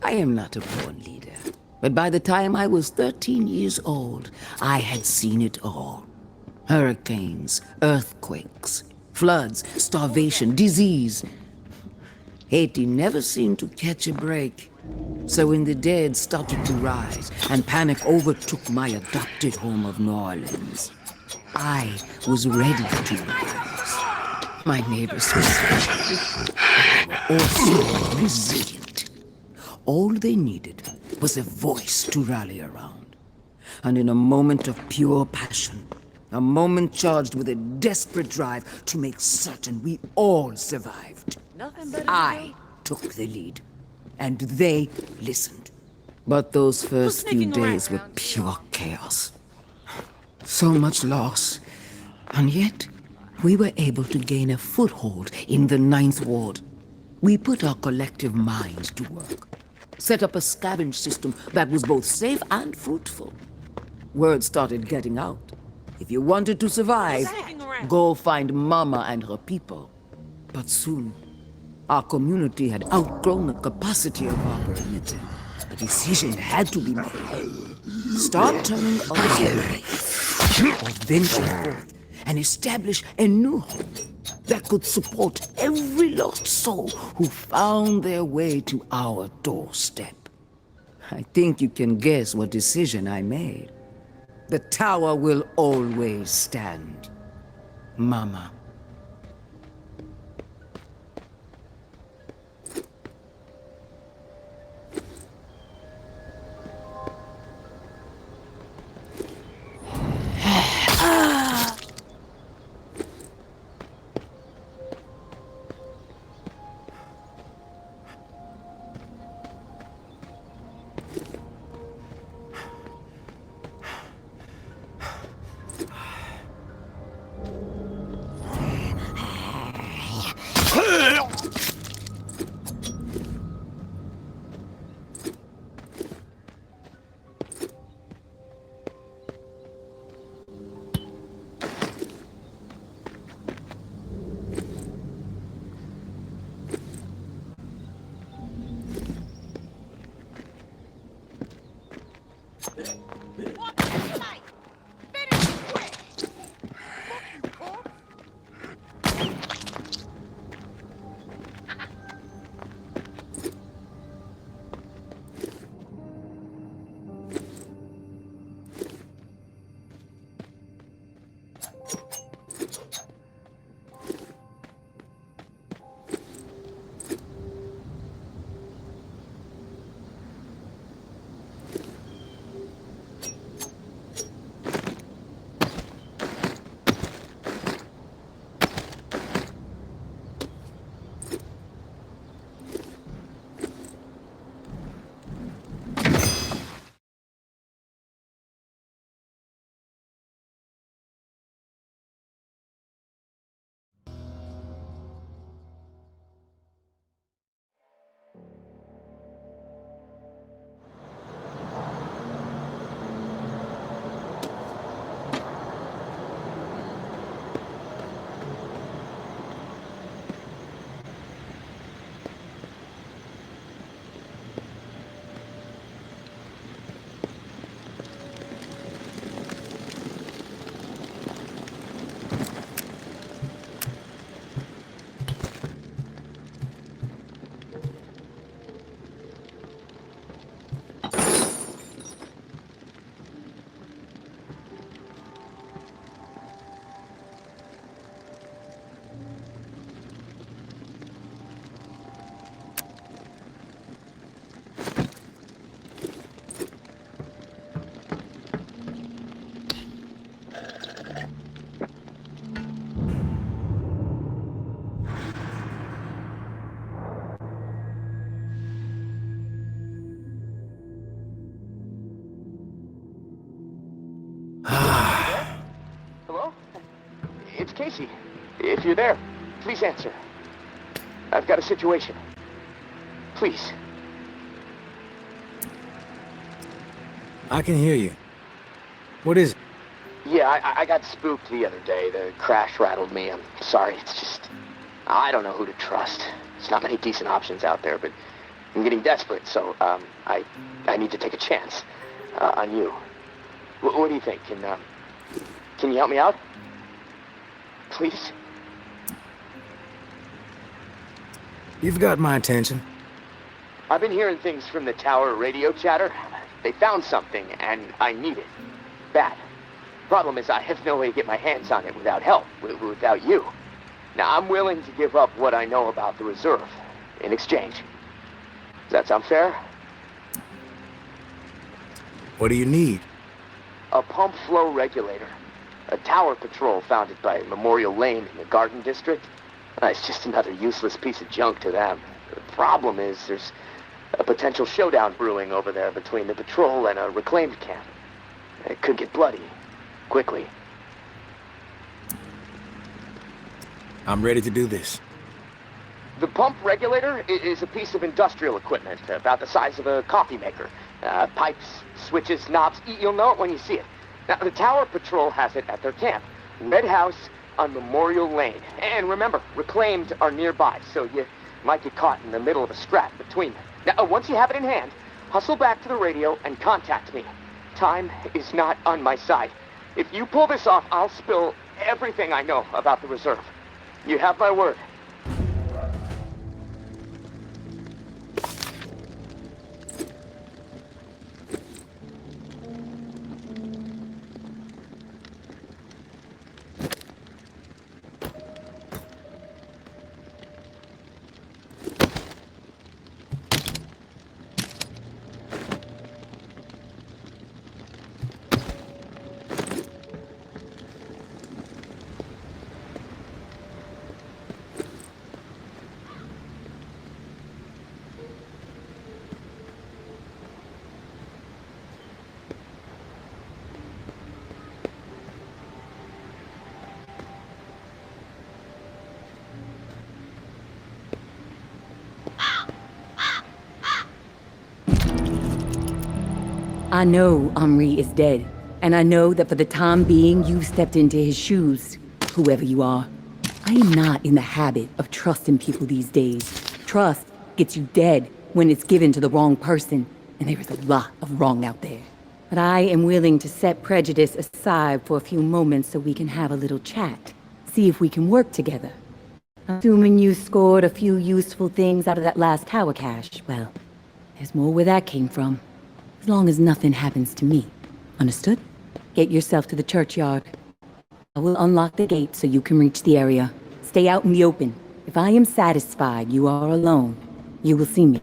I am not a born leader, but by the time I was 13 years old, I had seen it all. Hurricanes, earthquakes, floods, starvation, disease. Haiti never seemed to catch a break. So when the dead started to rise and panic overtook my adopted home of New Orleans, I was ready to rise. My neighbors were scared, but they were also resilient. All they needed was a voice to rally around. And in a moment of pure passion, a moment charged with a desperate drive to make certain we all survived, I took the lead, and they listened. But those first few days were pure chaos. So much loss, and yet we were able to gain a foothold in the Ninth Ward. We put our collective minds to work, set up a scavenge system that was both safe and fruitful. Word started getting out. If you wanted to survive, go find Mama and her people. But soon, our community had outgrown the capacity of our perimeter. A decision had to be made. Start turning others away, or venture forth and establish a new home that could support every lost soul who found their way to our doorstep. I think you can guess what decision I made. The tower will always stand. Mama. Hello? It's Casey. If you're there, please answer. I've got a situation. Please. I can hear you. What is it? Yeah, I got spooked the other day. The crash rattled me. I'm sorry. It's just... I don't know who to trust. There's not many decent options out there, but I'm getting desperate, so, I need to take a chance, on you. What do you think? Can you help me out? Please? You've got my attention. I've been hearing things from the tower radio chatter. They found something, and I need it. Bad. Problem is, I have no way to get my hands on it without help, without you. Now, I'm willing to give up what I know about the reserve in exchange. Does that sound fair? What do you need? A pump flow regulator. A tower patrol found it by Memorial Lane in the Garden District. It's just another useless piece of junk to them. The problem is there's a potential showdown brewing over there between the patrol and a reclaimed camp. It could get bloody. Quickly. I'm ready to do this. The pump regulator is a piece of industrial equipment about the size of a coffee maker. Pipes, switches, knobs. You'll know it when you see it. Now, the Tower Patrol has it at their camp. Red House on Memorial Lane. And remember, reclaimed are nearby, so you might get caught in the middle of a scrap between them. Now, once you have it in hand, hustle back to the radio and contact me. Time is not on my side. If you pull this off, I'll spill everything I know about the reserve. You have my word. I know Omri is dead, and I know that for the time being, you've stepped into his shoes, whoever you are. I am not in the habit of trusting people these days. Trust gets you dead when it's given to the wrong person, and there is a lot of wrong out there. But I am willing to set prejudice aside for a few moments so we can have a little chat, see if we can work together. Assuming you scored a few useful things out of that last tower cache, well, there's more where that came from. As long as nothing happens to me. Understood? Get yourself to the churchyard. I will unlock the gate so you can reach the area. Stay out in the open. If I am satisfied you are alone, you will see me.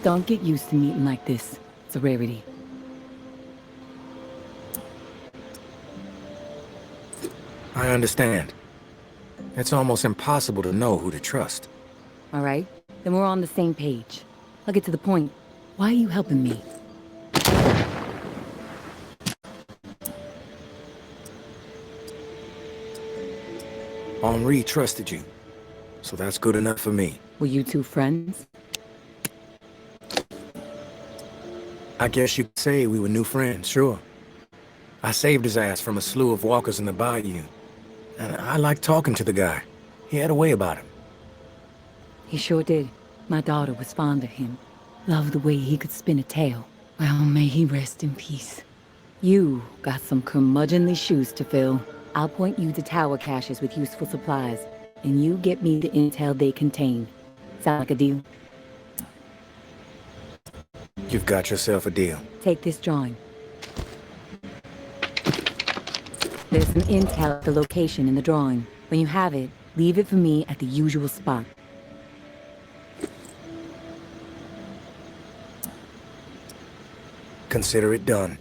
Don't get used to meeting like this. It's a rarity. I understand. It's almost impossible to know who to trust. All right? Then we're on the same page. I'll get to the point. Why are you helping me? Henri trusted you, so that's good enough for me. Were you two friends? I guess you could say we were new friends, sure. I saved his ass from a slew of walkers in the bayou. And I liked talking to the guy. He had a way about him. He sure did. My daughter was fond of him. Loved the way he could spin a tale. Well, may he rest in peace. You got some curmudgeonly shoes to fill. I'll point you to tower caches with useful supplies, and you get me the intel they contain. Sound like a deal? You've got yourself a deal. Take this drawing. There's some intel at the location in the drawing. When you have it, leave it for me at the usual spot. Consider it done.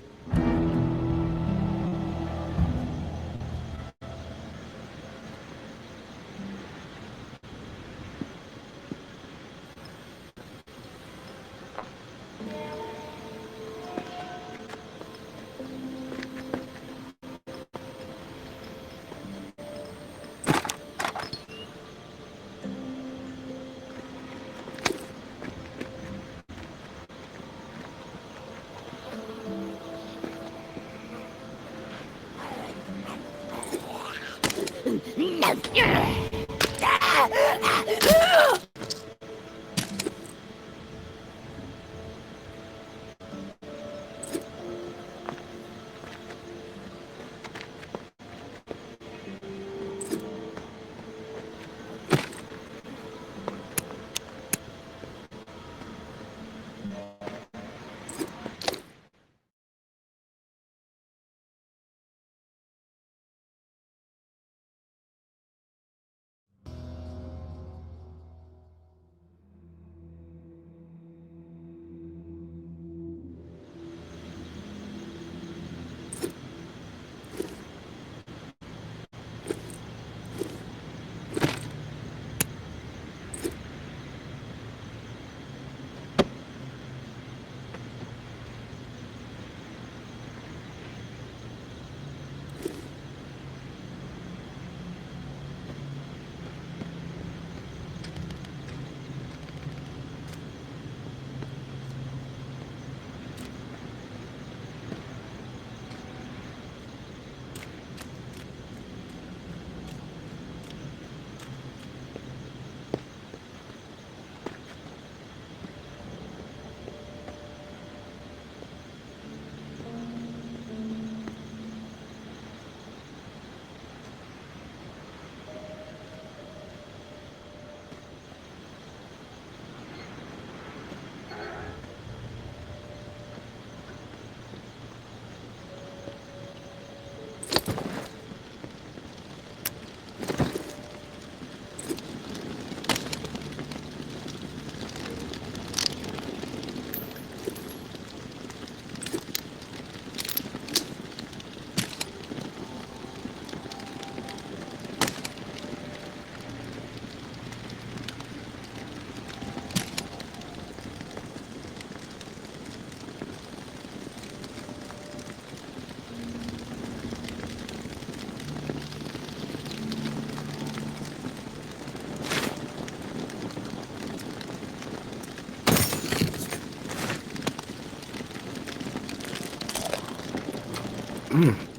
Mm.